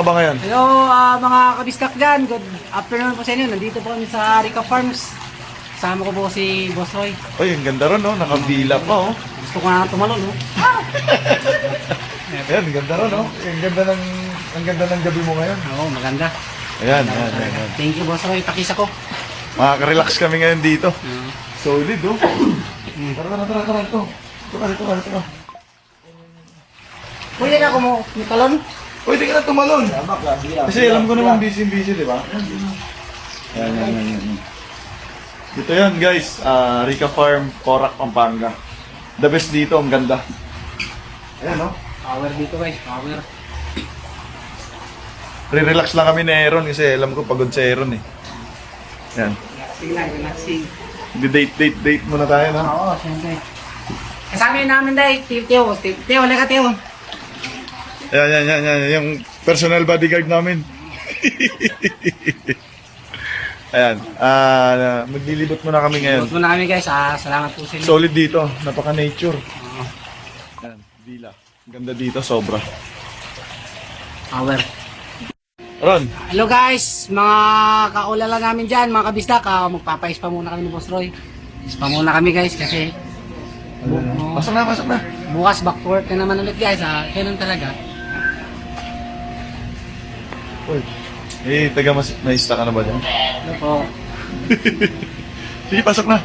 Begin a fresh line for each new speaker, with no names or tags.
Ano ba ngayon?
Hello mga kabistak dyan, good afternoon po sa inyo. Nandito po kami sa Rica Farms. Kasama ko po si Boss Roy.
Ay, ang ganda ron, no? Nakabila pa, oh.
Gusto ko na tumalon, no?
Ayan, ang ganda ron, no? Ang ganda ng gabi mo ngayon.
Oo, maganda.
Ayan, ayan, ayan, ayan.
Thank you Boss Roy, pakisa ko.
Makaka-relax kami ngayon dito. Solid, oh. Tara. Ito. Ito.
Pwede na ako mo talon?
Pwede ka na tumalon. Kasi alam ko naman busy, di ba? Ayan. Dito yan, guys. Rica Farm, Porac, Pampanga. The best dito, ang ganda. Ayan, no?
Power dito guys, power.
Re-relax lang kami ni Aaron kasi alam ko pagod si Aaron, eh. Ayan.
Relaxing.
Date muna tayo, no?
Oo, siyempre. Kasama yun namin dahil, Teo, wala ka Teo.
Yan. Yung personal bodyguard namin. Ayan. Maglilibot muna kami ngayon.
Good muna kami guys, salamat po sa inyo.
Solid dito. Napaka-nature.
Oo,
Ayan. Villa. Ganda dito, sobra.
power.
Ron.
Hello guys, mga kaulala namin dyan, mga kabisdak, magpapais pa muna kami ni Boss Roy. Is pa muna kami guys kasi
Pasok na.
bukas back to work na naman ulit guys, kailan talaga.
Uy. Naista ka na ba dyan?
Ano po?
Sige, pasok na.